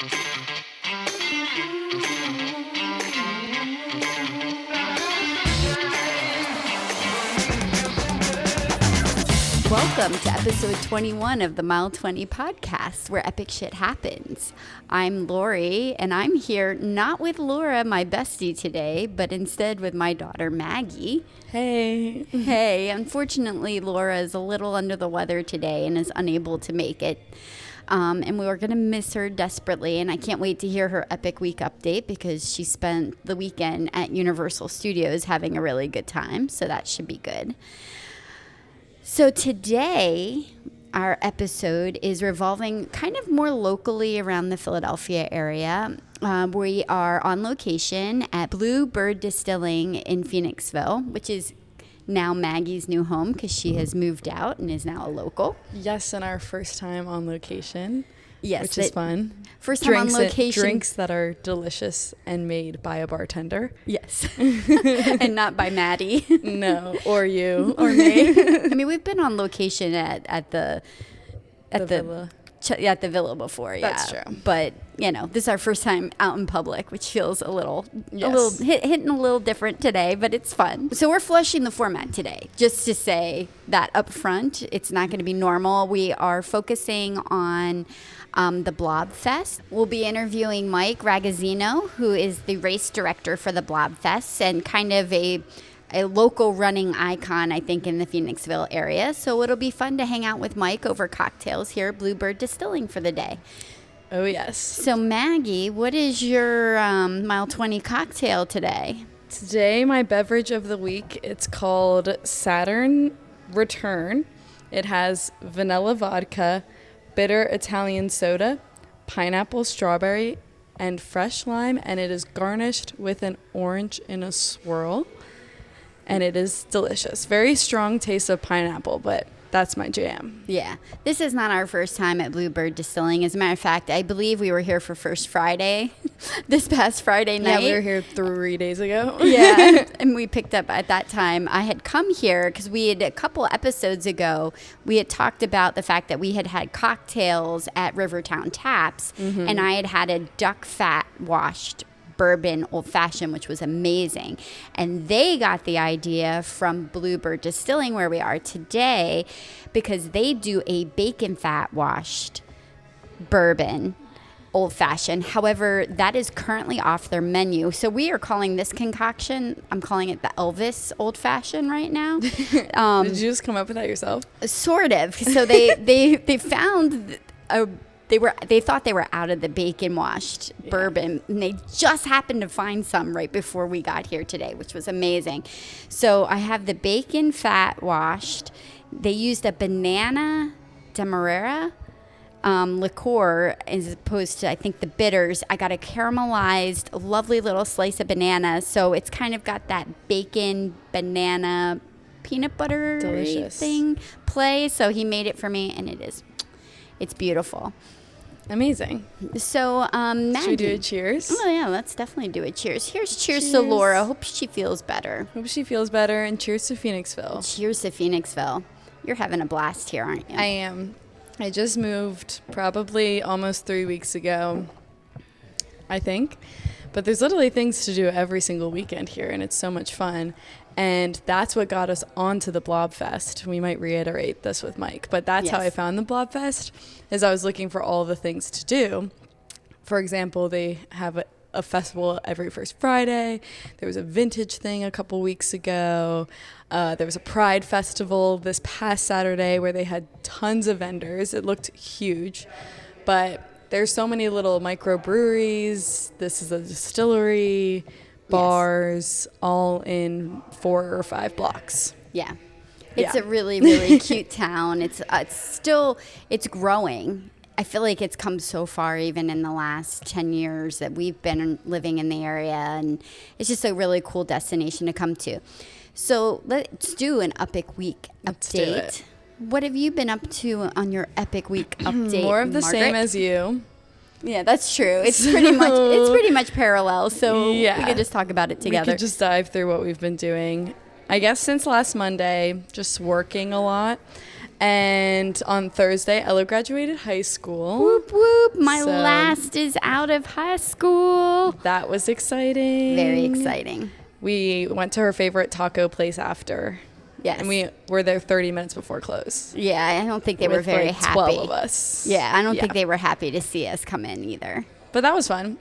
Welcome to episode 21 of the Mile 20 podcast, where epic shit happens. I'm Lorri, and I'm here not with Laura, my bestie today, but instead with my daughter, Maggie. Hey. Hey, unfortunately, Laura is a little under the weather today and is unable to make it. And we were going to miss her desperately, and I can't wait to hear her epic week update because she spent the weekend at Universal Studios having a really good time, so that should be good. So today, our episode is revolving kind of more locally around the Philadelphia area. We are on location at Blue Bird Distilling in Phoenixville, which is now Maggie's new home because she has moved out and is now a local. Yes, and our first time on location. Yes. Which is fun. First time on location. Drinks that are delicious and made by a bartender. Yes. And not by Maddie. No, or you. Or me. I mean, we've been on location at the villa. At the villa before, yeah. That's true. But, you know, this is our first time out in public, which feels hitting a little different today, but it's fun. So we're fleshing the format today, just to say that up front, it's not going to be normal. We are focusing on the BlobFest. We'll be interviewing Mike Ragozzino, who is the race director for the BlobFest and kind of a local running icon, I think, in the Phoenixville area. So it'll be fun to hang out with Mike over cocktails here at Bluebird Distilling for the day. Oh, yes. So, Maggie, what is your Mile 20 cocktail today? Today, my beverage of the week, it's called Saturn Return. It has vanilla vodka, bitter Italian soda, pineapple strawberry, and fresh lime, and it is garnished with an orange in a swirl. And it is delicious. Very strong taste of pineapple, but that's my jam. Yeah. This is not our first time at Bluebird Distilling. As a matter of fact, I believe we were here for First Friday, this past Friday night. Yeah, we were here 3 days ago. Yeah. And we picked up at that time. I had come here because we had a couple episodes ago, we had talked about the fact that we had cocktails at Rivertown Taps, and I had had a duck fat washed bourbon old fashioned, which was amazing. And they got the idea from Bluebird Distilling, where we are today, because they do a bacon fat washed bourbon old fashioned. However, that is currently off their menu. So we are calling this concoction, I'm calling it the Elvis old fashioned right now. Did you just come up with that yourself? Sort of. So they found They thought they were out of the bacon washed bourbon, and they just happened to find some right before we got here today, which was amazing. So I have the bacon fat washed. They used a banana demerara liqueur as opposed to, I think, the bitters. I got a caramelized, lovely little slice of banana. So it's kind of got that bacon, banana, peanut butter thing play. So he made it for me, and it's beautiful. Amazing. So, Maggie. Should we do a cheers? Oh, yeah, let's definitely do a cheers. Here's cheers to Laura. Hope she feels better. Hope she feels better, and cheers to Phoenixville. Cheers to Phoenixville. You're having a blast here, aren't you? I am. I just moved probably almost 3 weeks ago, I think. But there's literally things to do every single weekend here, and it's so much fun. And that's what got us onto the BlobFest. We might reiterate this with Mike, but that's how I found the BlobFest, is I was looking for all the things to do. For example, they have a festival every first Friday. There was a vintage thing a couple weeks ago. There was a Pride festival this past Saturday where they had tons of vendors. It looked huge, but there's so many little microbreweries. This is a distillery. Bars, all in 4 or 5 blocks. Yeah. It's a really, really cute town. It's growing. I feel like it's come so far even in the last 10 years that we've been living in the area, and it's just a really cool destination to come to. So let's do an Epic Week update. Let's do it. What have you been up to on your Epic Week update? More of the Margaret? same as you. Yeah, that's true. It's pretty much parallel. So we could just talk about it together. We could just dive through what we've been doing. I guess since last Monday, just working a lot. And on Thursday, Ella graduated high school. Whoop, whoop. My So- last is out of high school. That was exciting. Very exciting. We went to her favorite taco place after. Yes. And we were there 30 minutes before close. Yeah, I don't think they were with, very like, happy. 12 of us. Yeah, I don't think they were happy to see us come in either. But that was fun.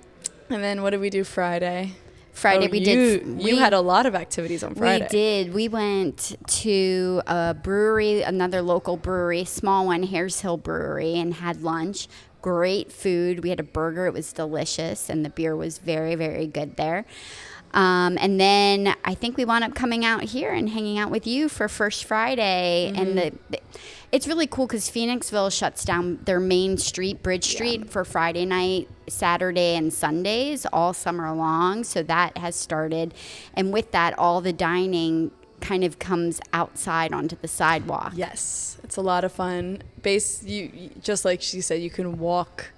And then what did we do Friday? Friday You had a lot of activities on Friday. We did. We went to a brewery, another local brewery, small one, Hares Hill Brewery, and had lunch. Great food. We had a burger. It was delicious, and the beer was very, very good there. And then I think we wound up coming out here and hanging out with you for First Friday. Mm-hmm. And it's really cool because Phoenixville shuts down their main street, Bridge Street, for Friday night, Saturday, and Sundays all summer long. So that has started. And with that, all the dining kind of comes outside onto the sidewalk. Yes, it's a lot of fun. You just like she said, you can walk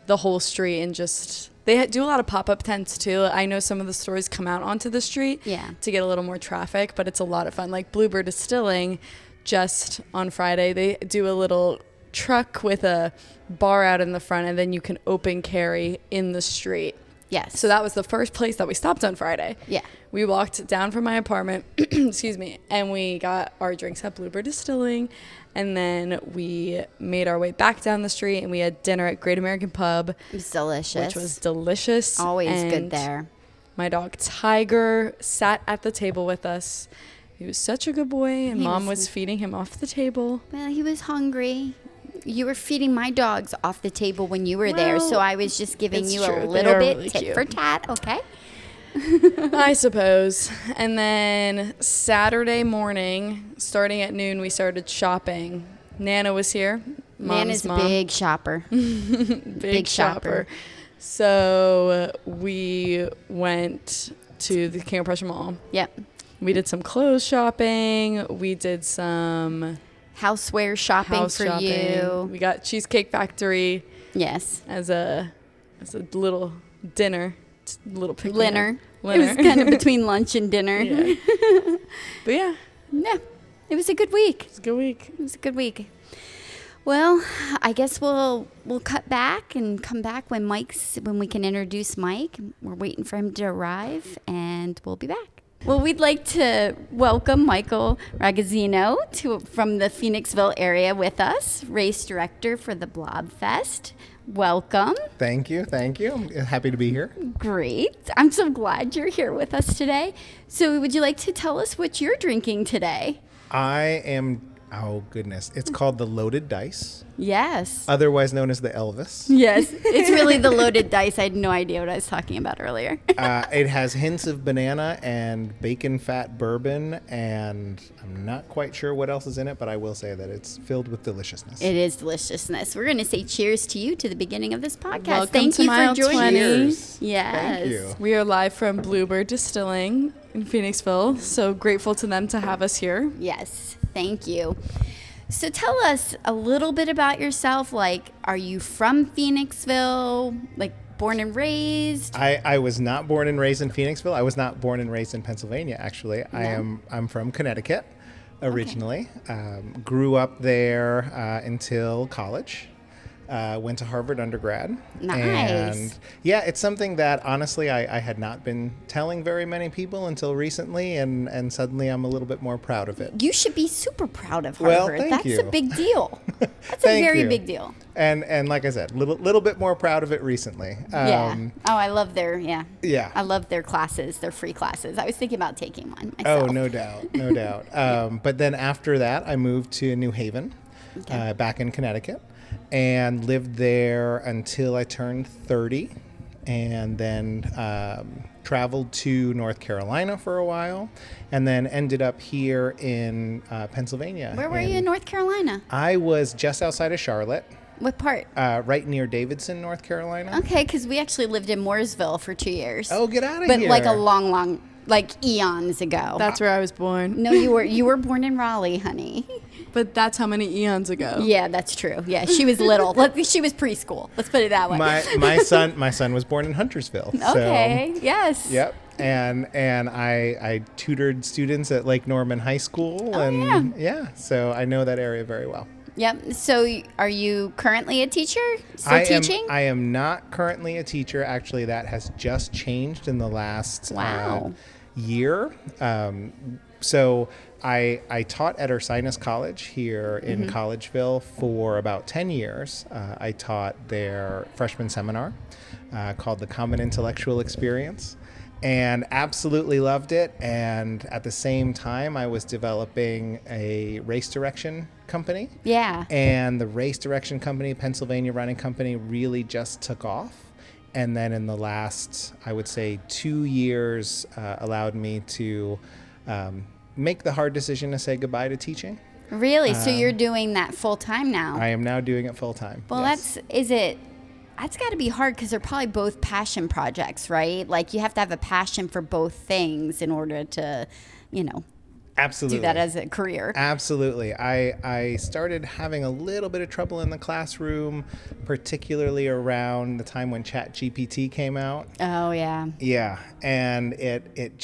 the whole street and just... They do a lot of pop-up tents, too. I know some of the stores come out onto the street to get a little more traffic, but it's a lot of fun. Like Bluebird Distilling, just on Friday, they do a little truck with a bar out in the front, and then you can open carry in the street. Yes. So that was the first place that we stopped on Friday. Yeah. We walked down from my apartment, excuse me, and we got our drinks at Bluebird Distilling, and then we made our way back down the street, and we had dinner at Great American Pub. It was delicious. Which was delicious. Always good And there. My dog Tiger sat at the table with us. He was such a good boy, and Mom was feeding him off the table. Well, he was hungry. You were feeding my dogs off the table when you were there, so I was just giving you a little bit really tit cute. for tat, okay? I suppose. And then Saturday morning, starting at noon, we started shopping. Nana was here. Nana's Mom's a big shopper. big shopper. So we went to the King of Prussia Mall. Yep. We did some clothes shopping. We did some Houseware shopping for you. We got Cheesecake Factory Yes. as a little dinner, little picnic. Linner. It was kind of between lunch and dinner. Yeah. But yeah, Yeah. It was a good week. it's a good week. It was a good week. Well, I guess we'll cut back and come back when we can introduce Mike. We're waiting for him to arrive, and we'll be back. Well, we'd like to welcome Michael Ragozzino from the Phoenixville area with us, race director for the BlobFest. Welcome. Thank you. I'm happy to be here. Great. I'm so glad you're here with us today. So would you like to tell us what you're drinking today? Oh goodness, it's called the Loaded Dice, Yes. otherwise known as the Elvis. Yes. It's really the Loaded Dice. I had no idea what I was talking about earlier. It has hints of banana and bacon fat bourbon, and I'm not quite sure what else is in it, but I will say that it's filled with deliciousness. It is deliciousness. We're going to say cheers to you to the beginning of this podcast. Welcome Thank to you for Mile joining 20. us. Cheers. Yes. Thank you. We are live from Bluebird Distilling in Phoenixville. So grateful to them to have us here. Yes. Thank you. So tell us a little bit about yourself. Like, are you from Phoenixville? Like, born and raised? I was not born and raised in Phoenixville. I was not born and raised in Pennsylvania, actually. No? I'm from Connecticut originally. Grew up there until college. Went to Harvard undergrad. Nice. And yeah, it's something that honestly I had not been telling very many people until recently, and suddenly I'm a little bit more proud of it. You should be super proud of Well, Harvard. thank That's you. a big deal. That's a Thank very you. big deal. And like I said, little bit more proud of it recently. Yeah. Oh, I love their, Yeah. I love their classes, their free classes. I was thinking about taking one myself. Oh, no doubt. But then after that, I moved to New Haven, back in Connecticut, and lived there until I turned 30, and then traveled to North Carolina for a while, and then ended up here in Pennsylvania. Where were you in North Carolina? I was just outside of Charlotte, What part? right near Davidson, North Carolina. Okay, because we actually lived in Mooresville for 2 years. Oh, get out of But here. like a long, like eons ago. That's where I was born. No, you were born in Raleigh, honey. But that's how many eons ago. Yeah, that's true. Yeah, she was little. She was preschool. Let's put it that way. My son was born in Huntersville. Okay. Yes. Yep. and I tutored students at Lake Norman High School, so I know that area very well. Yep. So are you currently a teacher? Still teaching? I am not currently a teacher. Actually, that has just changed in the last year. So I taught at Ursinus College here in Collegeville for about 10 years. I taught their freshman seminar called the Common Intellectual Experience, and absolutely loved it. And at the same time, I was developing a race direction company. Yeah. And the race direction company, Pennsylvania Running Company, really just took off. And then in the last, I would say, 2 years, allowed me to make the hard decision to say goodbye to teaching. Really? So you're doing that full time now? I am now doing it full time. Well, yes. That's got to be hard because they're probably both passion projects, right? Like you have to have a passion for both things in order to, Absolutely. do that as a career. Absolutely. I started having a little bit of trouble in the classroom, particularly around the time when ChatGPT came out. Oh, yeah. Yeah. And it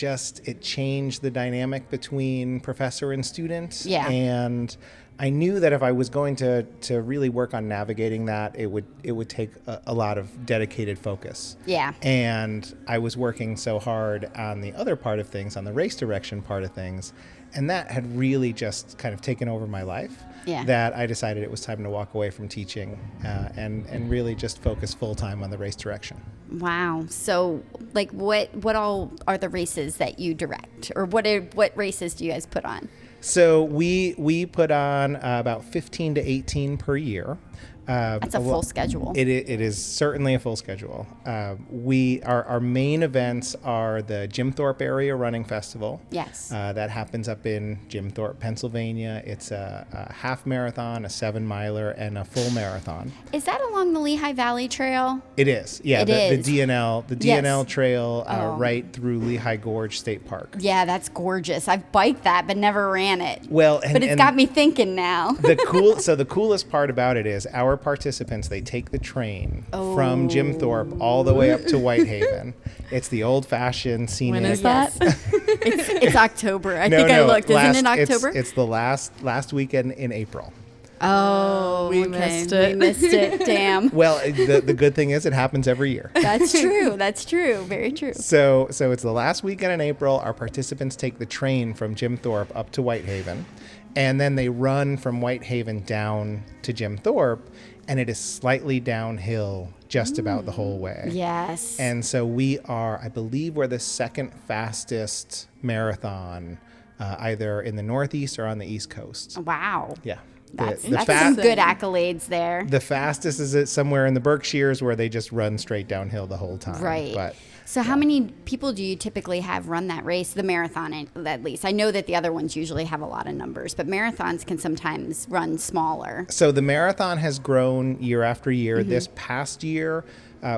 changed the dynamic between professor and student. Yeah. And I knew that if I was going to really work on navigating that, it would take a lot of dedicated focus. Yeah. And I was working so hard on the other part of things, on the race direction part of things, and that had really just kind of taken over my life. Yeah. That I decided it was time to walk away from teaching and really just focus full time on the race direction. Wow. So, like, what all are the races that you direct, or what races do you guys put on? So we put on about 15 to 18 per year. That's a full schedule. It is certainly a full schedule. Our main events are the Jim Thorpe Area Running Festival. Yes. That happens up in Jim Thorpe, Pennsylvania. It's a half marathon, a 7-miler, and a full marathon. Is that along the Lehigh Valley Trail? It is. Yeah. The DNL Yes. trail right through Lehigh Gorge State Park. Yeah, that's gorgeous. I've biked that, but never ran it. Well, but it's got me thinking now. The coolest part about it is our participants, they take the train from Jim Thorpe all the way up to Whitehaven. It's the old-fashioned scenic. When is that? It's October. I looked. Isn't it October? It's the last weekend in April. Oh, we missed it. We missed it. Damn. Well, the good thing is it happens every year. That's true. That's true. Very true. So it's the last weekend in April. Our participants take the train from Jim Thorpe up to Whitehaven, and then they run from Whitehaven down to Jim Thorpe, and it is slightly downhill just about the whole way. Yes. And so I believe we're the second fastest marathon, either in the Northeast or on the East Coast. Wow. Yeah. That's some good accolades there. The fastest is somewhere in the Berkshires where they just run straight downhill the whole time. Right. So how many people do you typically have run that race, the marathon at least? I know that the other ones usually have a lot of numbers, but marathons can sometimes run smaller. So the marathon has grown year after year. Mm-hmm. This past year,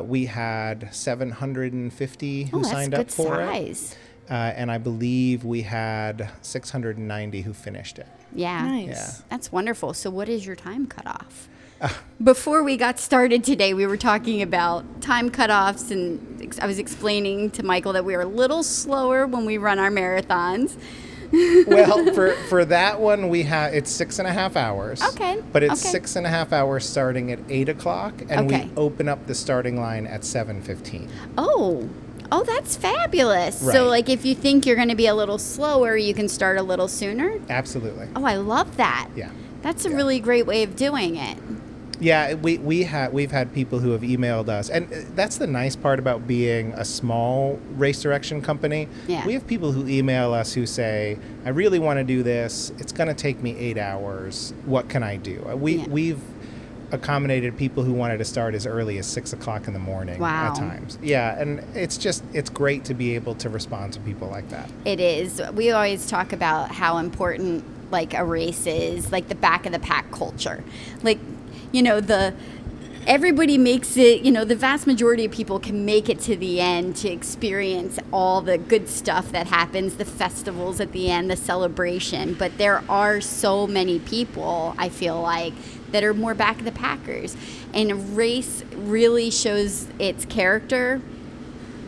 we had 750 who signed up for it. And I believe we had 690 who finished it. Yeah. Nice. Yeah. That's wonderful. So what is your time cutoff? Before we got started today, we were talking about time cutoffs, and I was explaining to Michael that we are a little slower when we run our marathons. Well, for that one, it's 6.5 hours. Okay. But it's 6.5 hours starting at 8 o'clock, and we open up the starting line at 7:15. Oh, that's fabulous. Right. So, like, if you think you're going to be a little slower, you can start a little sooner? Absolutely. Oh, I love that. Yeah. That's a really great way of doing it. Yeah, we've had people who have emailed us, and that's the nice part about being a small race direction company. Yeah. We have people who email us who say, "I really want to do this. It's going to take me 8 hours. What can I do?" We've accommodated people who wanted to start as early as 6 o'clock in the morning at times. Yeah, and it's great to be able to respond to people like that. It is. We always talk about how important, like, a race is, like the back of the pack culture. Like, everybody makes it, the vast majority of people can make it to the end to experience all the good stuff that happens, the festivals at the end, the celebration. But there are so many people, I feel like, that are more back of the packers. And a race really shows its character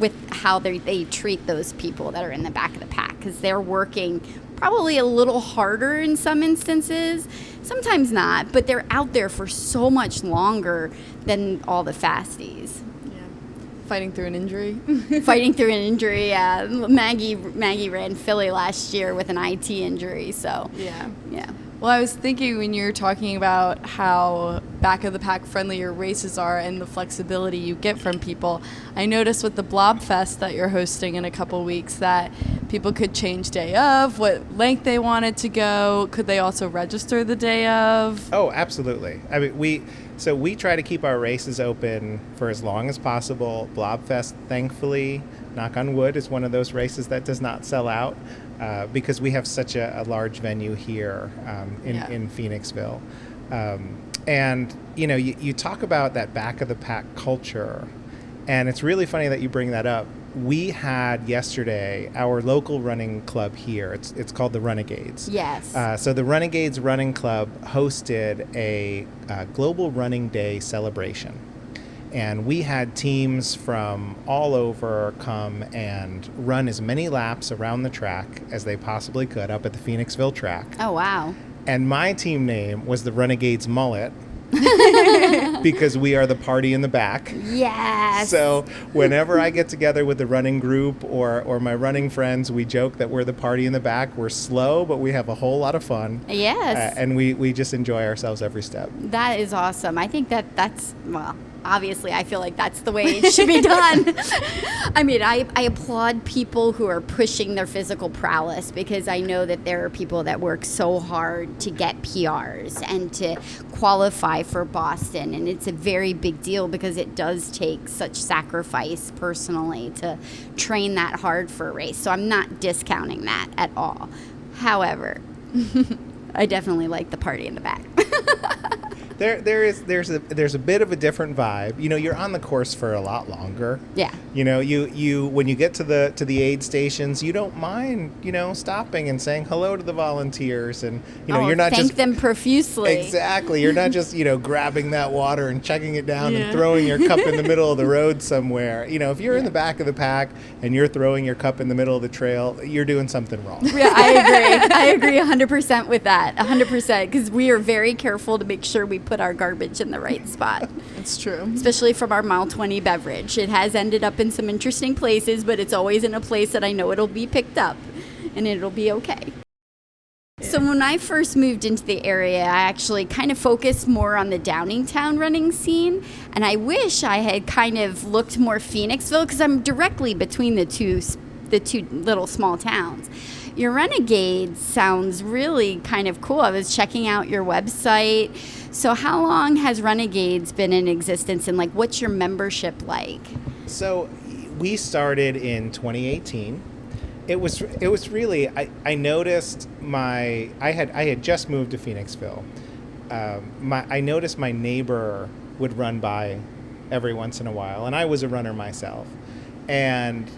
with how they treat those people that are in the back of the pack, because they're working probably a little harder in some instances, sometimes not, but they're out there for so much longer than all the fasties. Fighting through an injury. Yeah. Maggie ran Philly last year with an IT injury, so yeah. Well, I was thinking when you were talking about how back of the pack friendly your races are and the flexibility you get from people, I noticed with the BlobFest that you're hosting in a couple weeks that people could change day of, what length they wanted to go. Could they also register the day of? Oh, absolutely. I mean, we try to keep our races open for as long as possible. BlobFest, thankfully, knock on wood, is one of those races that does not sell out. Because we have such a large venue here in Phoenixville. And, you talk about that back of the pack culture, and it's really funny that you bring that up. We had yesterday our local running club here. It's called the RUNegades. Yes. So the RUNegades Running Club hosted a Global Running Day celebration. And we had teams from all over come and run as many laps around the track as they possibly could up at the Phoenixville track. Oh, wow. And my team name was the Renegades Mullet because we are the party in the back. Yes. So whenever I get together with the running group or my running friends, we joke that we're the party in the back. We're slow, but we have a whole lot of fun. Yes. And we just enjoy ourselves every step. That is awesome. I think that's, well, obviously, I feel like that's the way it should be done. I mean, I applaud people who are pushing their physical prowess, because I know that there are people that work so hard to get PRs and to qualify for Boston. And it's a very big deal because it does take such sacrifice personally to train that hard for a race. So I'm not discounting that at all. However, I definitely like the party in the back. There's a bit of a different vibe. You're on the course for a lot longer. Yeah. You when you get to the aid stations, you don't mind, stopping and saying hello to the volunteers, and you're not thank just them profusely. Exactly. You're not just grabbing that water and chugging it down and throwing your cup in the middle of the road somewhere. If you're in the back of the pack and you're throwing your cup in the middle of the trail, you're doing something wrong. Yeah, I agree 100% with that. 100%, because we are very careful to make sure we put our garbage in the right spot. It's true. Especially from our mile 20 beverage. It has ended up in some interesting places, but it's always in a place that I know it'll be picked up and it'll be okay. So when I first moved into the area, I actually kind of focused more on the Downingtown running scene, and I wish I had kind of looked more Phoenixville, because I'm directly between the two little small towns. Your RUNegades sounds really kind of cool. I was checking out your website. So how long has RUNegades been in existence, and what's your membership like? So we started in 2018. It was really, I noticed I had just moved to Phoenixville. I noticed my neighbor would run by every once in a while, and I was a runner myself. And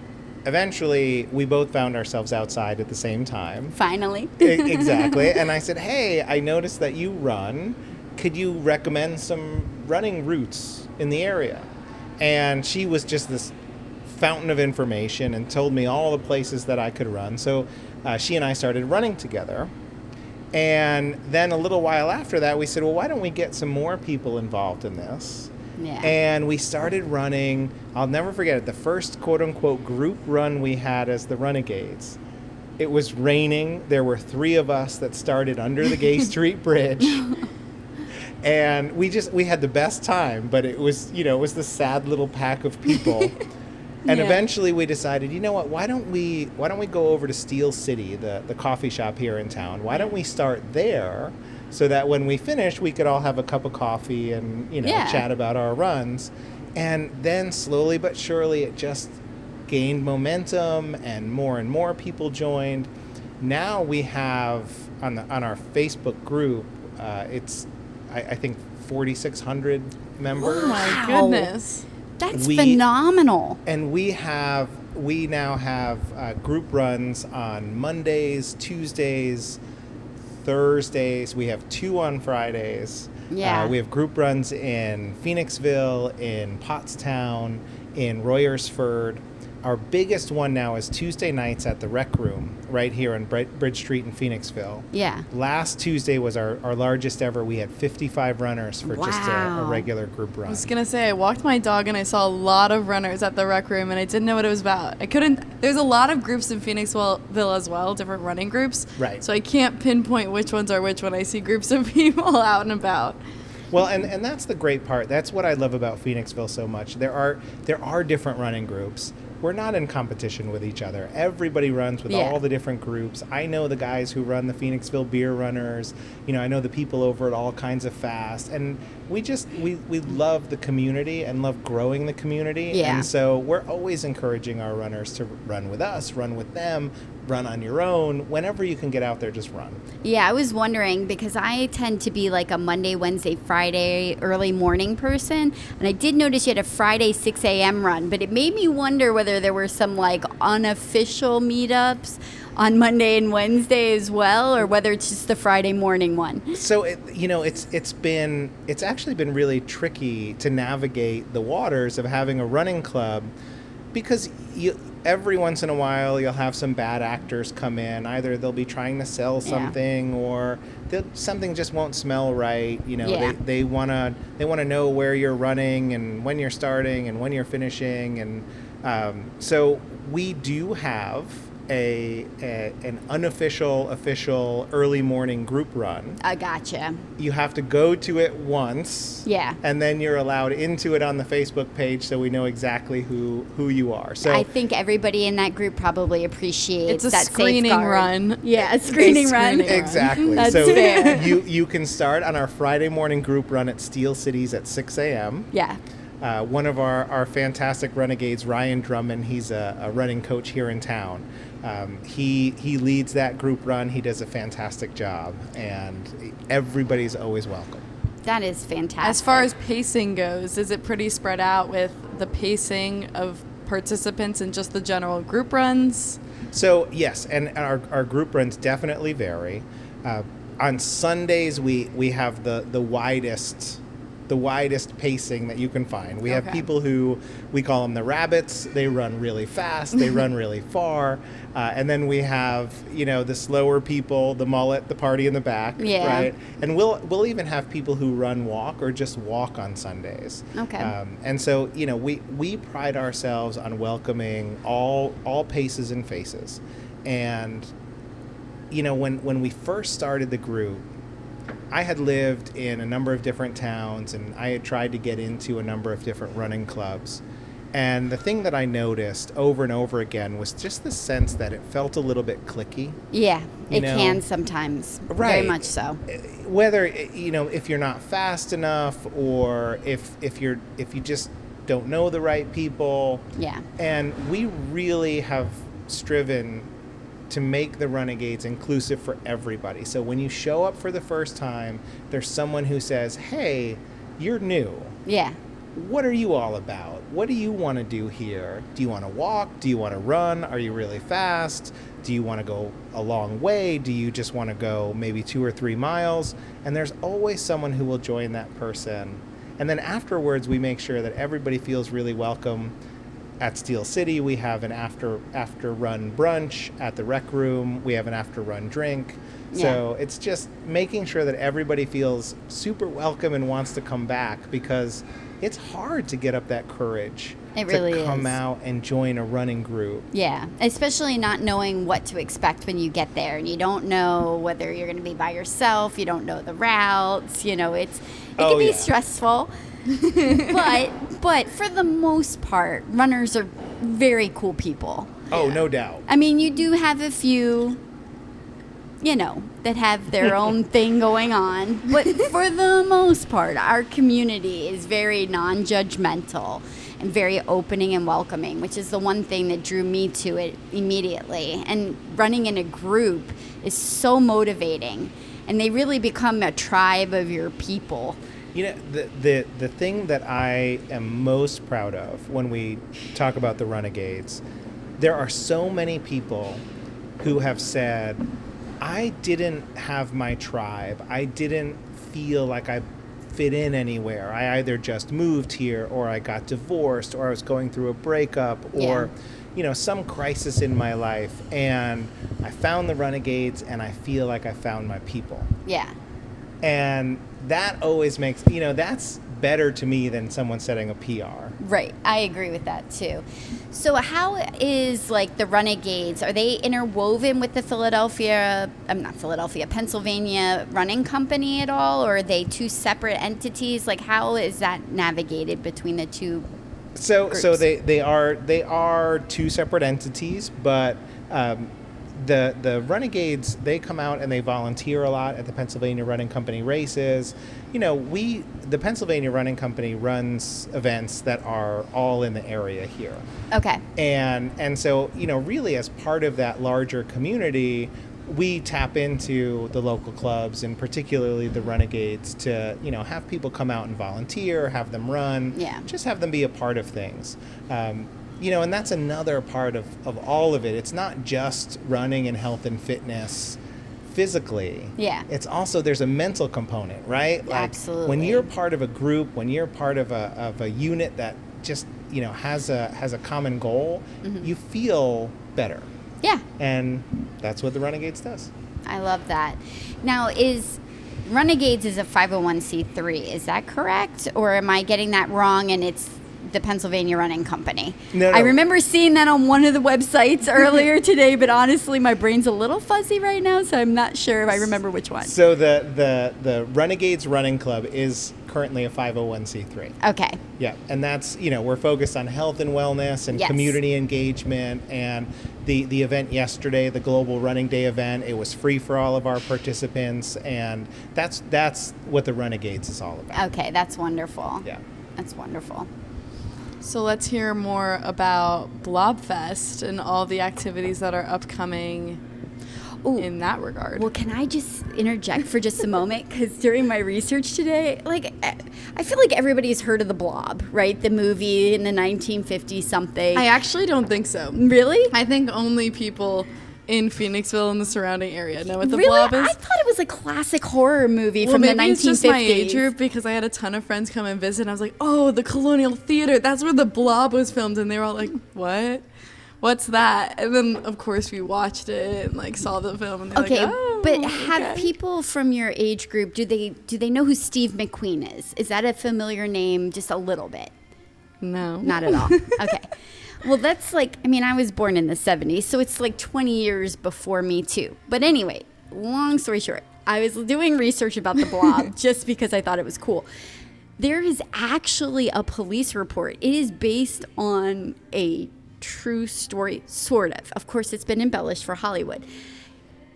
eventually, we both found ourselves outside at the same time. Finally. Exactly. And I said, hey, I noticed that you run. Could you recommend some running routes in the area? And she was just this fountain of information and told me all the places that I could run. So she and I started running together. And then a little while after that, we said, well, why don't we get some more people involved in this? Yeah. And we started running. I'll never forget it. The first quote-unquote group run we had as the RUNegades. It was raining. There were 3 of us that started under the Gay Street Bridge. And we had the best time, but it was the sad little pack of people. And eventually we decided, you know what, why don't we go over to Steel City, the coffee shop here in town? Why don't we start there, so that when we finish, we could all have a cup of coffee and chat about our runs. And then slowly but surely it just gained momentum, and more people joined. Now we have on our Facebook group, it's I think 4,600 members. Oh my goodness. That's phenomenal. And we now have group runs on Mondays, Tuesdays, Thursdays. We have 2 on Fridays. Yeah. We have group runs in Phoenixville, in Pottstown, in Royersford. our biggest one now is Tuesday nights at the Rec Room right here on Bridge Street in Phoenixville. Yeah. Last Tuesday was our largest ever. We had 55 runners for just a regular group run. I was going to say, I walked my dog and I saw a lot of runners at the Rec Room and I didn't know what it was about. There's a lot of groups in Phoenixville as well, different running groups. Right. So I can't pinpoint which ones are which when I see groups of people out and about. Well, and that's the great part. That's what I love about Phoenixville so much. There are different running groups. We're not in competition with each other. Everybody runs with all the different groups. I know the guys who run the Phoenixville Beer Runners. I know the people over at All Kinds of Fast. And we love the community and love growing the community. Yeah. And so we're always encouraging our runners to run with us, run with them, run on your own. Whenever you can get out there, just run. Yeah, I was wondering because I tend to be like a Monday, Wednesday, Friday early morning person. And I did notice you had a Friday 6 a.m. run, but it made me wonder whether there were some like unofficial meetups on Monday and Wednesday as well, or whether it's just the Friday morning one. So it's actually been really tricky to navigate the waters of having a running club, because every once in a while you'll have some bad actors come in. Either they'll be trying to sell something, or something just won't smell right. They want to know where you're running and when you're starting and when you're finishing, and so we do have an unofficial, official early morning group run. I gotcha. You have to go to it once. Yeah. And then you're allowed into it on the Facebook page, so we know exactly who you are. So I think everybody in that group probably appreciates it's a that screening safeguard. Run. Yeah, a screening run. Exactly. That's so fair. you can start on our Friday morning group run at Steel Cities at 6 a.m. Yeah. One of our fantastic renegades, Ryan Drummond, he's a running coach here in town. He leads that group run. He does a fantastic job, and everybody's always welcome. That is fantastic. As far as pacing goes, is it pretty spread out with the pacing of participants and just the general group runs? So yes, and our group runs definitely vary. On Sundays, we have the widest pacing that you can find. We have people who, we call them the rabbits. They run really fast. They run really far. And then we have, the slower people, the mullet, the party in the back. Yeah. Right? And we'll even have people who walk or just walk on Sundays. Okay. And so, we pride ourselves on welcoming all paces and faces. And, when we first started the group, I had lived in a number of different towns, and I had tried to get into a number of different running clubs. And the thing that I noticed over and over again was just the sense that it felt a little bit cliquey. Yeah, it can sometimes. Right. Very much so. Whether, if you're not fast enough, or if you just don't know the right people. Yeah. And we really have striven to make the RUNegades inclusive for everybody. So when you show up for the first time, there's someone who says, "Hey, you're new. Yeah. What are you all about? What do you want to do here? Do you want to walk? Do you want to run? Are you really fast? Do you want to go a long way? Do you just want to go maybe 2 or 3 miles?" And there's always someone who will join that person. And then afterwards, we make sure that everybody feels really welcome. At Steel City, we have an after run brunch. At the Rec Room, we have an after run drink. So it's just making sure that everybody feels super welcome and wants to come back, because it's hard to get up that courage to come out and join a running group. Yeah, especially not knowing what to expect when you get there, and you don't know whether you're going to be by yourself. You don't know the routes. It can be stressful. but for the most part, runners are very cool people. Oh, no doubt. I mean, you do have a few, that have their own thing going on. But for the most part, our community is very non-judgmental and very opening and welcoming, which is the one thing that drew me to it immediately. And running in a group is so motivating, and they really become a tribe of your people. The thing that I am most proud of when we talk about the RUNegades, there are so many people who have said, "I didn't have my tribe. I didn't feel like I fit in anywhere. I either just moved here, or I got divorced, or I was going through a breakup, or some crisis in my life, and I found the Renegades, and I feel like I found my people. Yeah. And that always makes, that's better to me than someone setting a PR. Right. I agree with that too. So how is like the Renegades, are they interwoven with the Pennsylvania Running Company at all? Or are they two separate entities? Like how is that navigated between the two groups? So they are two separate entities, but the Renegades, they come out and they volunteer a lot at the Pennsylvania Running Company races. The Pennsylvania Running Company runs events that are all in the area here. Okay. And so, really as part of that larger community, we tap into the local clubs, and particularly the Renegades, to, have people come out and volunteer, have them run, just have them be a part of things. And that's another part of all of it. It's not just running and health and fitness physically. Yeah. It's also, there's a mental component, right? Like absolutely. when you're part of a group, when you're part of a unit that just, has a common goal, you feel better. Yeah. And that's what the Renegades does. I love that. Now, Renegades is a 501c3, is that correct? Or am I getting that wrong and it's the Pennsylvania Running Company? No. I remember seeing that on one of the websites earlier today, but honestly, my brain's a little fuzzy right now, so I'm not sure if I remember which one. So the RUNegades Running Club is currently a 501c3. Okay. Yeah, and that's, we're focused on health and wellness and community engagement. And the event yesterday, the Global Running Day event, it was free for all of our participants, and that's what the RUNegades is all about. Okay, that's wonderful. Yeah. That's wonderful. So let's hear more about BlobFest and all the activities that are upcoming in that regard. Well, can I just interject for just a moment? Because during my research today, I feel like everybody's heard of The Blob, right? The movie in the 1950s something. I actually don't think so. Really? I think only people in Phoenixville and the surrounding area know what The Really? Blob is. I thought it was a classic horror movie from the 1950s. Maybe it's just my age group, because I had a ton of friends come and visit, and I was like, oh, the Colonial Theater, that's where The Blob was filmed, and they were all like, what? What's that? And then, of course, we watched it and saw the film, and they're like, oh, but have people from your age group, do they know who Steve McQueen is? Is that a familiar name? Just a little bit? No. Not at all. Okay. Well, that's I was born in the 70s, so it's 20 years before me too. But anyway, long story short, I was doing research about The Blob just because I thought it was cool. There is actually a police report. It is based on a true story, sort of. Of course, it's been embellished for Hollywood.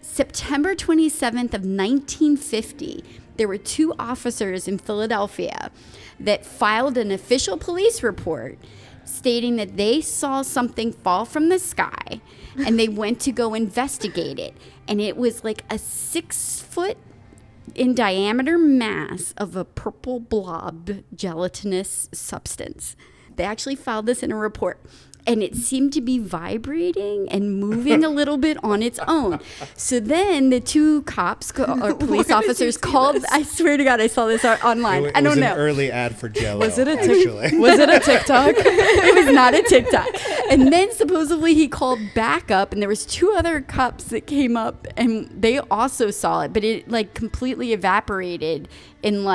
September 27th of 1950, there were two officers in Philadelphia that filed an official police report stating that they saw something fall from the sky, and they went to go investigate it. And it was a 6-foot in diameter mass of a purple blob gelatinous substance. They actually filed this in a report. And it seemed to be vibrating and moving a little bit on its own. So then the two cops or police officers called. I swear to God, I saw this online. I don't know. It was an early ad for Jell-O. Was it a TikTok? It was not a TikTok. And then supposedly he called back up, and there was two other cops that came up, and they also saw it, but it completely evaporated in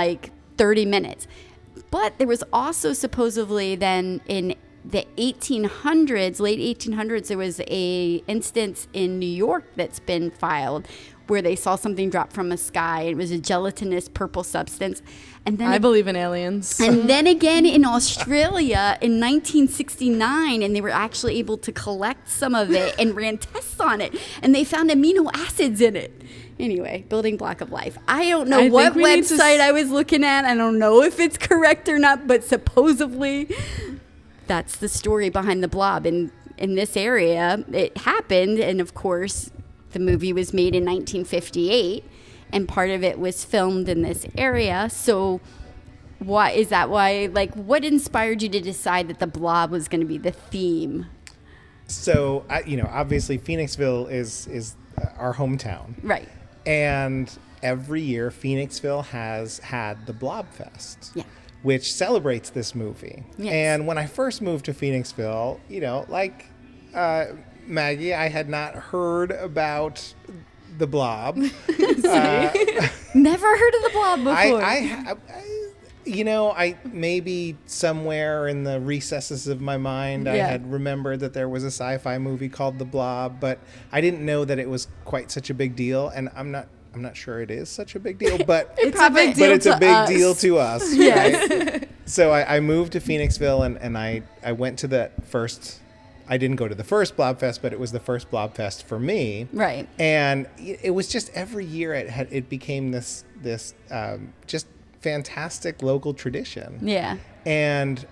30 minutes. But there was also supposedly then in the 1800s, late 1800s, there was a instance in New York that's been filed where they saw something drop from a sky. It was a gelatinous purple substance. And then I believe in aliens. And then again in Australia in 1969, and they were actually able to collect some of it and ran tests on it, and they found amino acids in it. Anyway, building block of life. I don't know what website I was looking at. I don't know if it's correct or not, but supposedly that's the story behind The Blob. In this area, it happened, and of course, the movie was made in 1958, and part of it was filmed in this area. So why is that? Why, what inspired you to decide that The Blob was going to be the theme? So, obviously Phoenixville is our hometown. Right. And every year Phoenixville has had the BlobFest. Yeah. Which celebrates this movie. Yes. And when I first moved to Phoenixville, like Maggie, I had not heard about the Blob. Never heard of the Blob before. I maybe somewhere in the recesses of my mind, I had remembered that there was a sci-fi movie called The Blob, but I didn't know that it was quite such a big deal. And I'm not sure it is such a big deal, but it's a big deal. But it's a big deal to us. Yes. Right? So I moved to Phoenixville, and I went to the first. I didn't go to the first BlobFest, but it was the first BlobFest for me. Right. And it was just every year it became this just fantastic local tradition. Yeah. And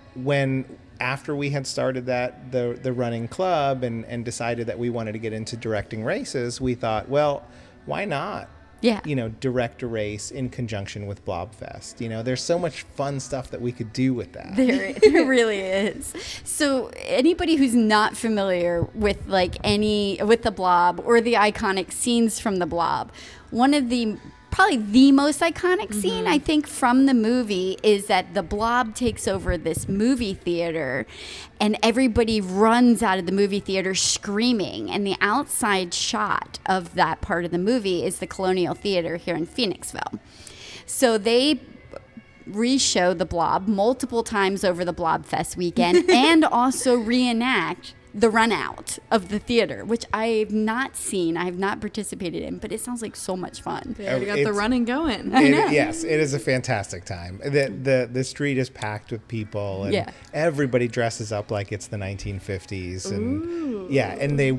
after we had started the running club and decided that we wanted to get into directing races, we thought, well, why not? Yeah. Direct a race in conjunction with BlobFest. There's so much fun stuff that we could do with that. There really is. So anybody who's not familiar with with the Blob or the iconic scenes from the Blob, one of the probably the most iconic scene, I think, from the movie is that the Blob takes over this movie theater and everybody runs out of the movie theater screaming. And the outside shot of that part of the movie is the Colonial Theater here in Phoenixville. So they re-show the Blob multiple times over the BlobFest weekend and also reenact the run out of the theater, which I've not seen, I have not participated in, but it sounds like so much fun. They already got the running going. Yes, it is a fantastic time. The street is packed with people, and everybody dresses up like it's the 1950s, and and they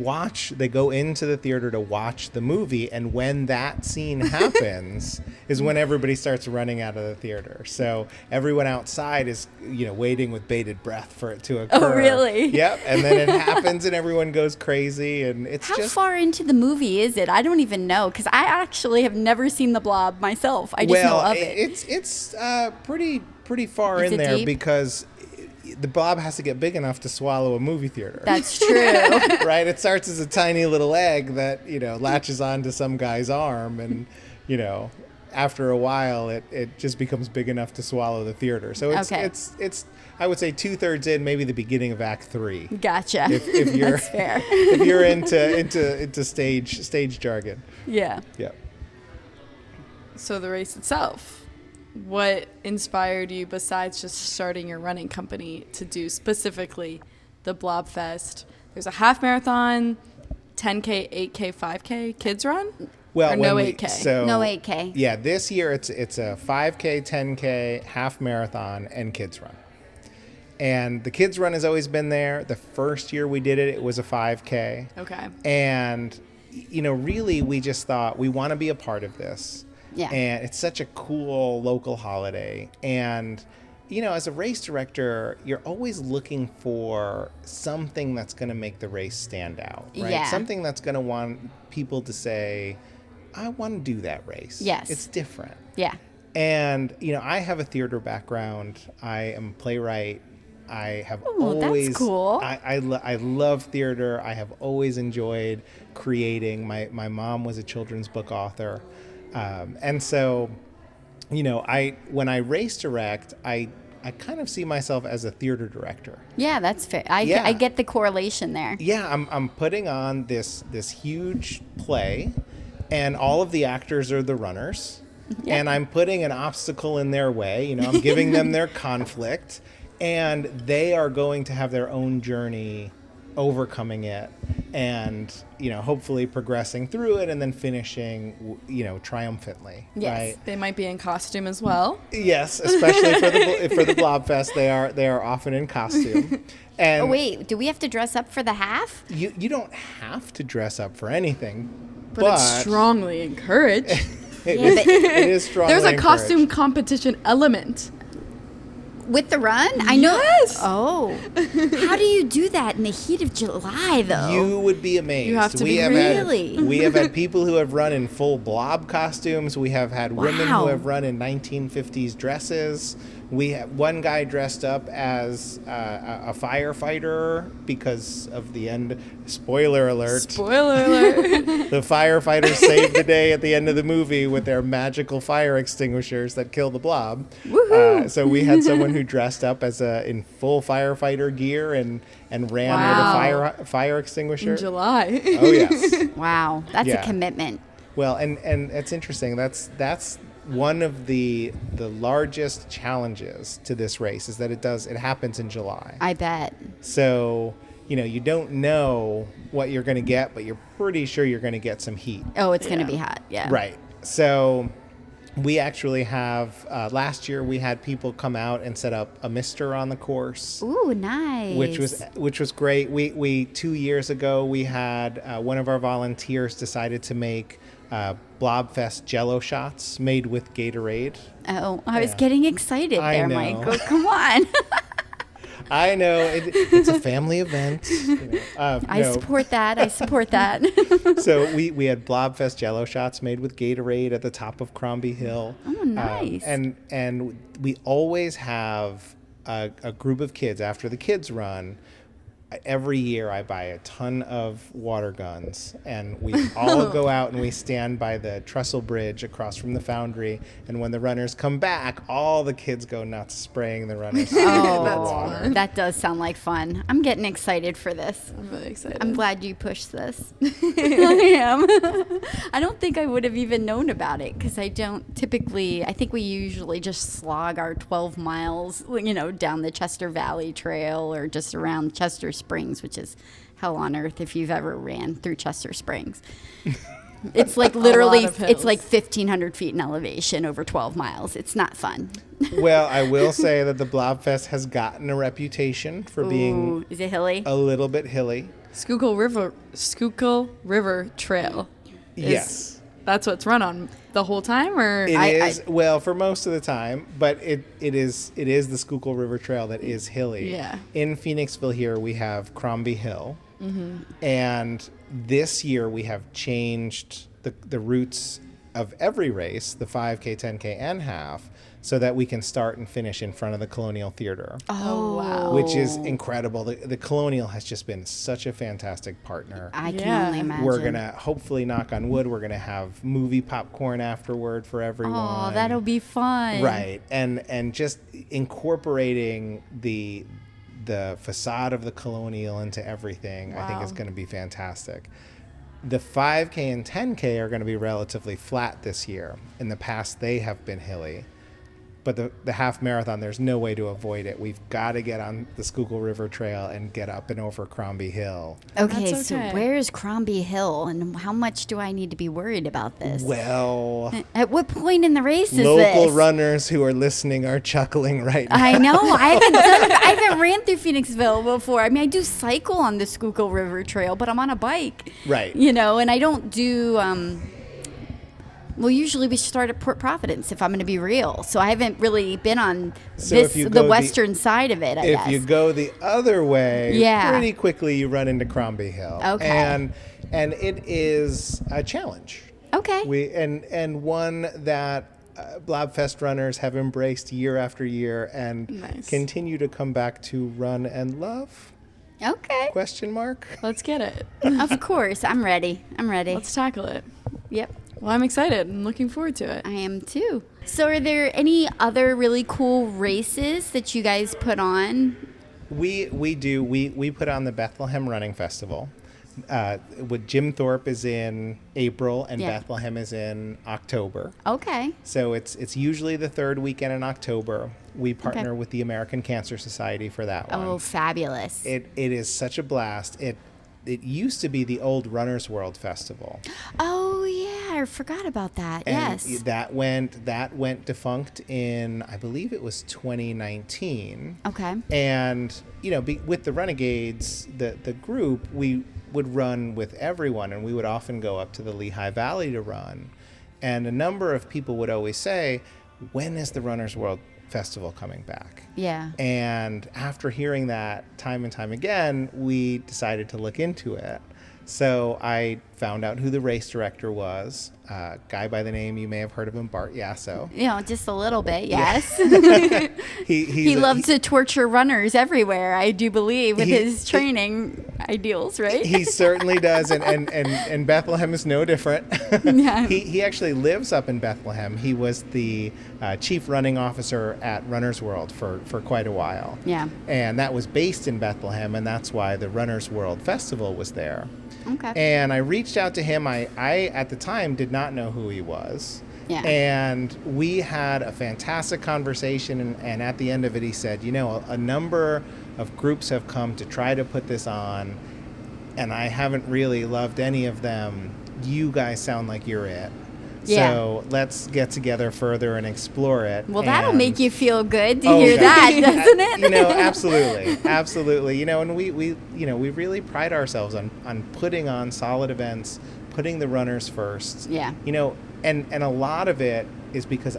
go into the theater to watch the movie, and when that scene happens is when everybody starts running out of the theater. So everyone outside is waiting with bated breath for it to occur. Oh, really? Yep, and then it happens and everyone goes crazy, and it's How far into the movie is it? I don't even know, because I actually have never seen the Blob myself. I just know of it. It's pretty far Is in it there deep? Because the Blob has to get big enough to swallow a movie theater. That's true. Right? It starts as a tiny little egg that latches onto some guy's arm, and after a while it just becomes big enough to swallow the theater. So it's I would say 2/3 in, maybe the beginning of Act 3. Gotcha. If you're That's fair. if you're into stage jargon. Yeah. Yeah. So the race itself, what inspired you besides just starting your running company to do specifically the BlobFest? There's a half marathon, 10K, 8K, 5K kids run? Well, or no 8K? No 8K. Yeah, this year it's a 5K, 10K, half marathon, and kids run. And the kids run has always been there. The first year we did it was a 5K. Okay. And really we just thought we want to be a part of this. Yeah. And it's such a cool local holiday. And as a race director, you're always looking for something that's going to make the race stand out, right? Yeah. Something that's going to want people to say, I want to do that race. Yes. It's different. Yeah. And, I have a theater background. I am a playwright. I have that's cool. I love theater. I have always enjoyed creating. My mom was a children's book author. And so, when I race direct, I kind of see myself as a theater director. Yeah, that's fair. I get the correlation there. Yeah, I'm putting on this huge play, and all of the actors are the runners, and I'm putting an obstacle in their way. I'm giving them their conflict, and they are going to have their own journey overcoming it, and hopefully progressing through it and then finishing triumphantly. Yes. Right? They might be in costume as well. Yes, especially for the BlobFest, they are often in costume. And wait, do we have to dress up for the half? you don't have to dress up for anything, But it's strongly encouraged. it is strongly There's a encouraged. costume competition element. With the run? I know. Yes. Oh. How do you do that in the heat of July, though? You would be amazed. You have to be really. We have had people who have run in full blob costumes. We have had women who have run in 1950s dresses. We had one guy dressed up as a firefighter because of the end. Spoiler alert. Spoiler alert. The firefighters saved the day at the end of the movie with their magical fire extinguishers that kill the blob. So we had someone who dressed up as in full firefighter gear and ran with a fire extinguisher. In July. Oh, yes. Wow. That's a commitment. Well, and it's interesting. That's one of the largest challenges to this race is that it happens in July. I bet. So, you don't know what you're going to get, but you're pretty sure you're going to get some heat. Oh, it's going to be hot. Yeah. Right. So we actually have, last year we had people come out and set up a mister on the course. Ooh, nice. Which was great. We 2 years ago, we had one of our volunteers decided to make BlobFest Jello shots made with Gatorade. Oh, I was getting excited there, know. Michael. Come on. I know. It's a family event. I support that. So we had BlobFest Jello shots made with Gatorade at the top of Crombie Hill. Oh, nice. And we always have a group of kids after the kids run. Every year I buy a ton of water guns, and we all go out and we stand by the trestle bridge across from the foundry, and when the runners come back, all the kids go nuts spraying the runners with water. That does sound like fun. I'm getting excited for this. I'm really excited. I'm glad you pushed this. I am. I don't think I would have even known about it because I think we usually just slog our 12 miles, down the Chester Valley Trail or just around Chester Springs, which is hell on earth if you've ever ran through Chester Springs. It's like literally, it's like 1,500 feet in elevation over 12 miles. It's not fun. Well, I will say that the BlobFest has gotten a reputation for being is it hilly? A little bit hilly. Schuylkill River Trail. Yes. That's what's run on the whole time, or it is. Well, for most of the time, but it is the Schuylkill River Trail that is hilly. Yeah. In Phoenixville here, we have Crombie Hill, and this year we have changed the routes of every race, the 5K, 10K, and half, so that we can start and finish in front of the Colonial Theater. Oh, wow. Which is incredible. The Colonial has just been such a fantastic partner. I can only imagine. We're going to, hopefully, knock on wood, we're going to have movie popcorn afterward for everyone. Oh, that'll be fun. Right. And just incorporating the facade of the Colonial into everything, I think is going to be fantastic. The 5K and 10K are going to be relatively flat this year. In the past, they have been hilly. But the half marathon, there's no way to avoid it. We've got to get on the Schuylkill River Trail and get up and over Crombie Hill. Okay, so where is Crombie Hill, and how much do I need to be worried about this? Well, at what point in the race is this? Local runners who are listening are chuckling right now. I know. I haven't ran through Phoenixville before. I mean, I do cycle on the Schuylkill River Trail, but I'm on a bike. Right. And I don't do... Well, usually we start at Port Providence, if I'm going to be real. So I haven't really been on the western side of it, I guess. If you go the other way, pretty quickly you run into Crombie Hill. Okay. And it is a challenge. Okay. And one that BlobFest runners have embraced year after year and continue to come back to run and love. Okay. Question mark? Let's get it. Of course. I'm ready. Let's tackle it. Yep. Well, I'm excited. I'm looking forward to it. I am too. So are there any other really cool races that you guys put on? We do. We put on the Bethlehem Running Festival. With Jim Thorpe is in April and Bethlehem is in October. Okay. So it's usually the third weekend in October. We partner with the American Cancer Society for that one. Oh, fabulous. It is such a blast. It used to be the old Runner's World Festival. Oh yeah, I forgot about that. And yes. That went defunct in, I believe it was 2019. Okay. And with the Renegades, the group, we would run with everyone, and we would often go up to the Lehigh Valley to run. And a number of people would always say, "When is the Runner's World Festival coming back?" Yeah. And after hearing that time and time again, we decided to look into it. So I found out who the race director was, a guy by the name, you may have heard of him, Bart Yasso. Just a little bit, yes. He loves to torture runners everywhere, I do believe, with his training ideals, right? He certainly does, and Bethlehem is no different. Yeah. He actually lives up in Bethlehem. He was the chief running officer at Runner's World for quite a while. Yeah. And that was based in Bethlehem, and that's why the Runner's World Festival was there. Okay. And I reached out to him. I at the time did not know who he was. Yeah. And we had a fantastic conversation, and at the end of it he said, a number of groups have come to try to put this on, and I haven't really loved any of them. You guys sound like you're it. Yeah. So let's get together further and explore it. Well, that'll And- make you feel good to hear that, doesn't it? Absolutely. And we really pride ourselves on putting on solid events, putting the runners first. Yeah. And a lot of it is because,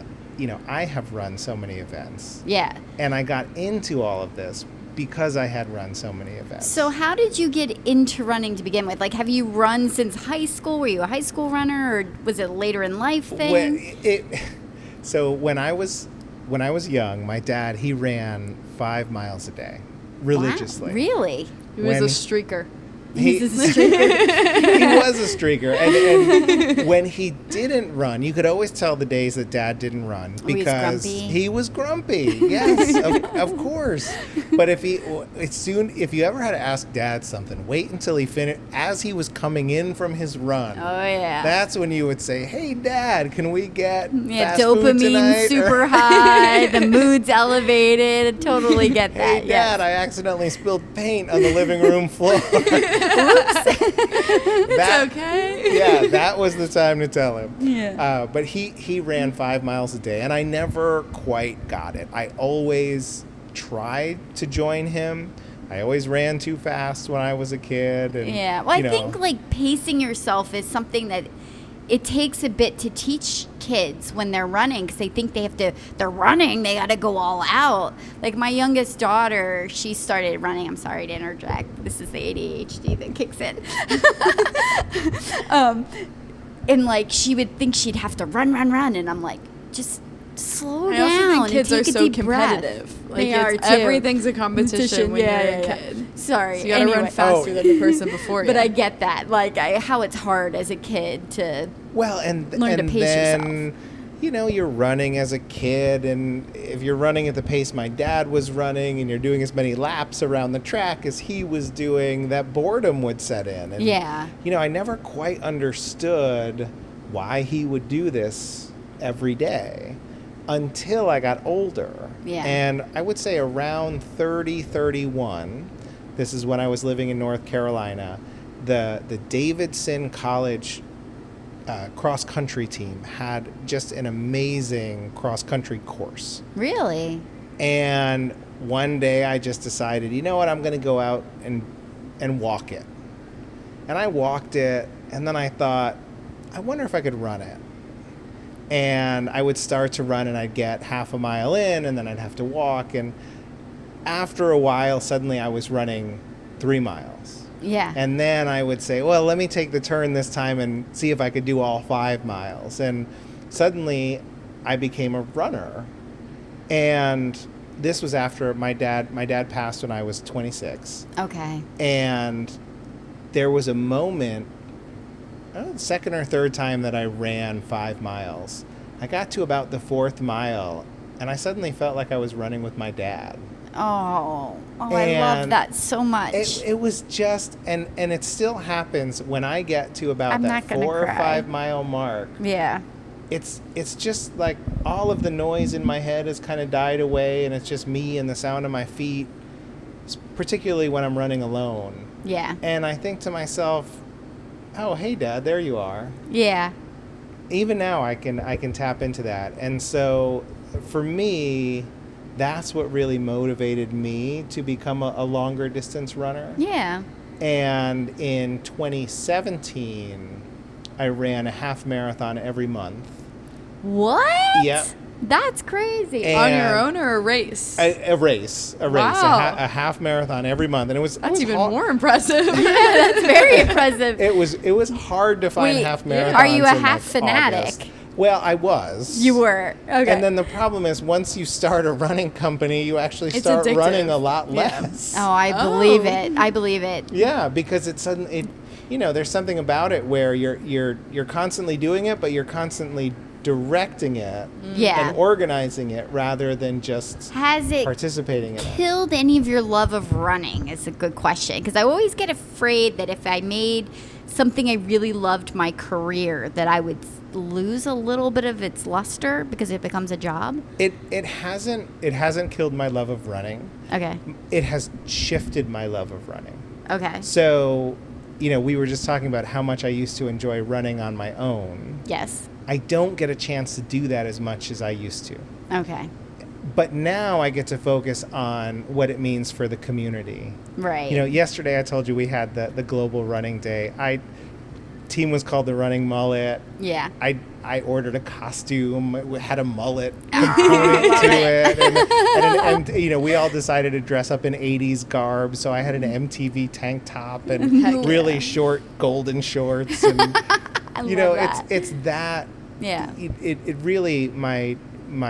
I have run so many events. Yeah. And I got into all of this because I had run so many events. So how did you get into running to begin with? Like, have you run since high school? Were you a high school runner, or was it a later in life thing? So when I was young, my dad, he ran 5 miles a day religiously. Wow, really? He was When- a streaker. He was a streaker. And when he didn't run, you could always tell the days that Dad didn't run because he was grumpy. Yes, of course. But if you ever had to ask Dad something, wait until he finished, as he was coming in from his run. Oh, yeah. That's when you would say, "Hey, Dad, can we get fast food dopamine tonight?" super high, the mood's elevated. Totally get that. Hey, yes. Dad, I accidentally spilled paint on the living room floor. It's okay. Yeah, that was the time to tell him. Yeah. But he ran 5 miles a day, and I never quite got it. I always tried to join him. I always ran too fast when I was a kid. And, Yeah. Well, I think like pacing yourself is something that it takes a bit to teach kids when they're running, because they think they're running, they got to go all out. Like my youngest daughter, she started running. I'm sorry to interject. This is the ADHD that kicks in. And like she would think she'd have to run. And I'm like, just slow I down. also think kids and are take a so deep breath. competitive. Like They are too. everything's a competition when you're a Yeah. kid. Sorry. So you gotta anyway. run faster than the person before you. But I get that, like how it's hard as a kid to and learn to pace then, yourself. you're running as a kid, and if you're running at the pace my dad was running, and you're doing as many laps around the track as he was doing, that boredom would set in. And, Yeah. I never quite understood why he would do this every day until I got older. Yeah. And I would say around 30, 31, this is when I was living in North Carolina, the Davidson College cross-country team had just an amazing cross-country course. Really? And one day I just decided, you know what, I'm going to go out and walk it. And I walked it, and then I thought, I wonder if I could run it. And I would start to run, and I'd get half a mile in, and then I'd have to walk. And after a while, suddenly I was running 3 miles. Yeah. And then I would say, well, let me take the turn this time and see if I could do all 5 miles. And suddenly I became a runner. And this was after my dad passed when I was 26. Okay. And there was a moment, the second or third time that I ran 5 miles. I got to about the 4th mile, and I suddenly felt like I was running with my dad. Oh, I love that so much. It was just, and it still happens when I get to about I'm that not gonna 4 or cry. 5 mile mark. Yeah. It's just like all of the noise in my head has kind of died away, and it's just me and the sound of my feet, particularly when I'm running alone. Yeah. And I think to myself, oh, hey, Dad, there you are. Yeah. Even now I can tap into that. And so for me, that's what really motivated me to become a longer distance runner. Yeah. And in 2017, I ran a half marathon every month. What? Yep. That's crazy. And On your own or a race? A race, Wow. a half marathon every month, and it was That's even hard. more impressive. That's very impressive. It was hard to find Wait, half marathons. are you a in, half fanatic? August. Well, I was. You were. Okay. And then the problem is, once you start a running company, you actually It's start addictive. running a lot Yeah. less. Oh, I believe it. I believe it. Yeah, because it's sudden. There's something about it where you're constantly doing it, but you're constantly directing it Yeah. and organizing it rather than just Has it participating in it. killed any of your love of running? Is a good question, because I always get afraid that if I made something I really loved my career, that I would lose a little bit of its luster because it becomes a job. It hasn't killed my love of running. Okay. It has shifted my love of running. Okay. So, we were just talking about how much I used to enjoy running on my own. Yes. I don't get a chance to do that as much as I used to. Okay. But now I get to focus on what it means for the community. Right. Yesterday I told you we had the global running day. Team was called the Running Mullet. Yeah. I ordered a costume. It had a mullet component to it. And we all decided to dress up in 80s garb. So I had an MTV tank top and really short golden shorts. And, I love that. it's that. Yeah. It really, my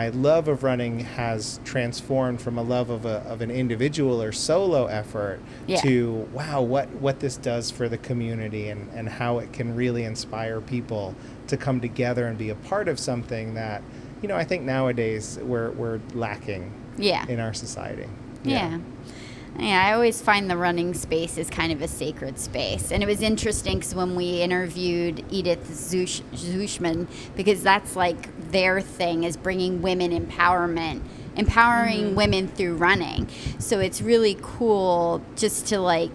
love of running has transformed from a love of an individual or solo effort to, wow, what this does for the community and how it can really inspire people to come together and be a part of something that, I think nowadays we're lacking in our society. Yeah. Yeah, I always find the running space is kind of a sacred space. And it was interesting because when we interviewed Edith Zushman, because that's like their thing is bringing women empowerment, empowering women through running. So it's really cool just to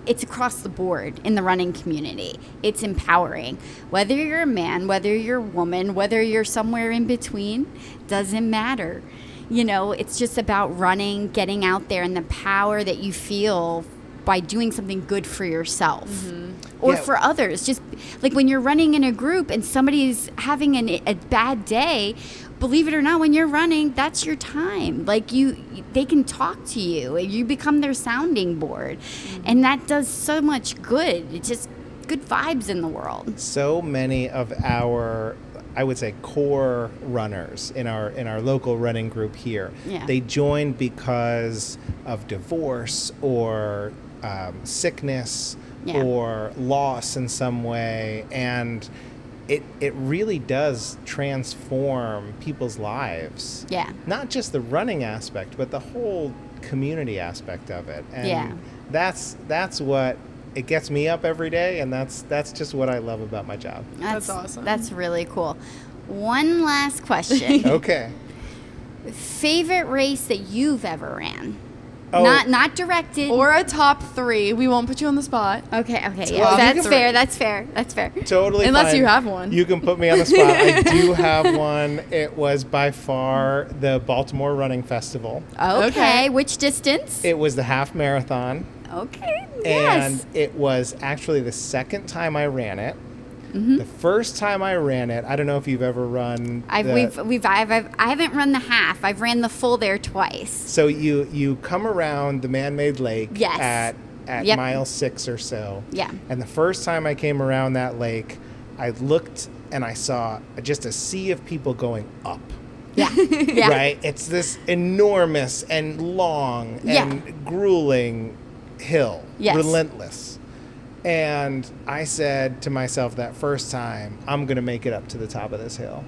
it's across the board in the running community. It's empowering. Whether you're a man, whether you're a woman, whether you're somewhere in between, doesn't matter. It's just about running, getting out there, and the power that you feel by doing something good for yourself or for others. Just like when you're running in a group and somebody's having a bad day, believe it or not, when you're running, that's your time. They can talk to you and you become their sounding board. And that does so much good. It's just good vibes in the world. So many of our, I would say, core runners in our local running group here, they joined because of divorce or sickness or loss in some way, and it really does transform people's lives. Yeah. Not just the running aspect, but the whole community aspect of it. And that's what it gets me up every day, and that's just what I love about my job. That's awesome. That's really cool. One last question. Okay. Favorite race that you've ever ran? Oh. Not directed. Or a top 3. We won't put you on the spot. Okay. Yeah. Well, That's fair. Totally. Unless fine. you have one. You can put me on the spot. I do have one. It was by far the Baltimore Running Festival. Okay. Which distance? It was the half marathon. Okay. And Yes. it was actually the second time I ran it. The first time I ran it, I don't know if you've ever run. I haven't run the half. I've ran the full there twice. So you come around the man-made lake Yes. at Yep. mile 6 or so. Yeah. And the first time I came around that lake, I looked and I saw just a sea of people going up. Yeah. Yeah. Right? It's this enormous and long and grueling hill. Yes. Relentless. And I said to myself that first time, I'm going to make it up to the top of this hill.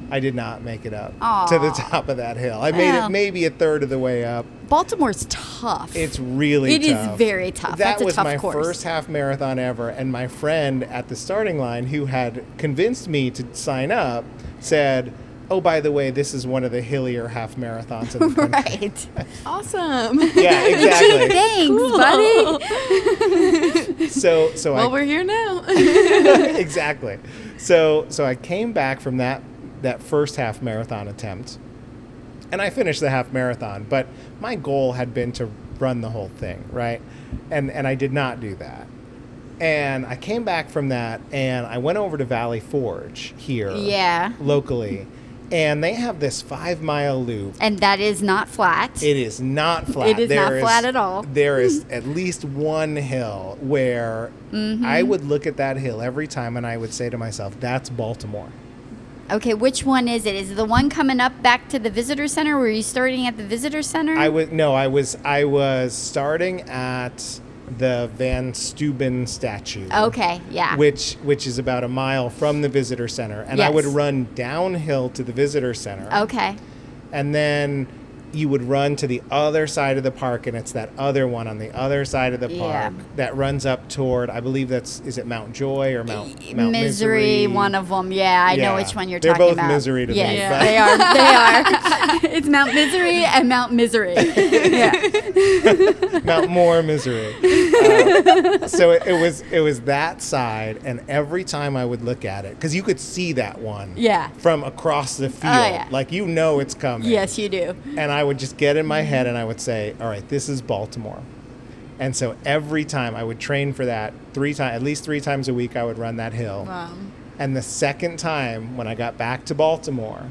I did not make it up to the top of that hill. I made it maybe a third of the way up. Baltimore's tough. It's really tough. It is very tough. That That's a was tough my course. first half marathon ever. And my friend at the starting line, who had convinced me to sign up, said, oh, by the way, this is one of the hillier half marathons in the country. Right. Awesome. Yeah, exactly. Thanks, buddy. So Well, we're here now. exactly. So I came back from that first half marathon attempt, and I finished the half marathon. But my goal had been to run the whole thing, right? And I did not do that. And I came back from that, and I went over to Valley Forge here, locally, And they have this 5-mile loop. And that is not flat. It is not flat. It is not flat at all. There is at least one hill where I would look at that hill every time and I would say to myself, that's Baltimore. Okay, which one is it? Is it the one coming up back to the visitor center? Were you starting at the visitor center? I was starting at the Van Steuben statue. Okay, yeah. Which is about a mile from the visitor center. And I would run downhill to the visitor center. Okay. And then you would run to the other side of the park, and it's that other one on the other side of the park that runs up toward, I believe is it Mount Joy or Mount Misery? One of them. Yeah, I know which one you're talking about. They're both Misery to me. Yeah, they are. It's Mount Misery and Mount Misery. Mount More Misery. So it was that side, and every time I would look at it, because you could see that one from across the field. Like, it's coming. Yes, you do. And I would just get in my head and I would say, all right, this is Baltimore. And so every time I would train for that at least 3 times a week, I would run that hill. Wow. And the second time when I got back to Baltimore,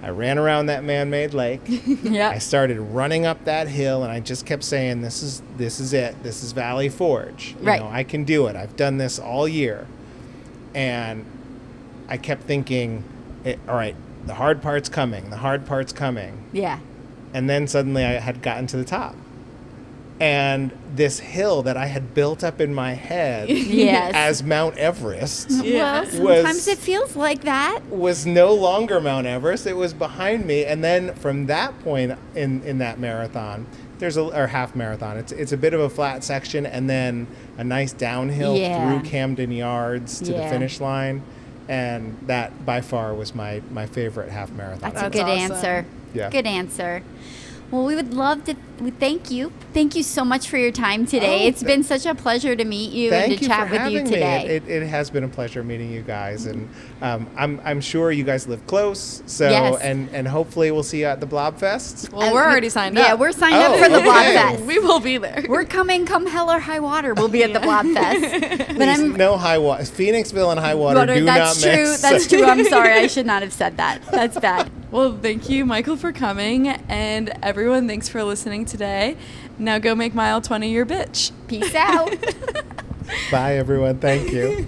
I ran around that man-made lake. I started running up that hill and I just kept saying, this is it. This is Valley Forge. You know, I can do it. I've done this all year. And I kept thinking, all right, the hard part's coming. The hard part's coming. Yeah. And then suddenly I had gotten to the top. And this hill that I had built up in my head as Mount Everest well, sometimes it feels like that. Was no longer Mount Everest. It was behind me. And then from that point in that marathon, or half marathon, it's a bit of a flat section and then a nice downhill through Camden Yards to the finish line. And that by far was my favorite half marathon. That's a good answer. Yeah. Good answer. Well, we would love to thank you. Thank you so much for your time today. It's been such a pleasure to meet you and to chat with you today. It has been a pleasure meeting you guys, and I'm sure you guys live close. So and hopefully we'll see you at the BlobFest. Well, we're already signed up. Yeah, we're signed up for the BlobFest. We will be there. We're coming, come hell or high water. We'll be at the BlobFest. But no high water. Phoenixville and high water do not mix. That's true. I'm sorry. I should not have said that. That's bad. Well, thank you, Michael, for coming, and everyone, thanks for listening today. Now go make mile 20 your bitch. Peace out. Bye, everyone. Thank you.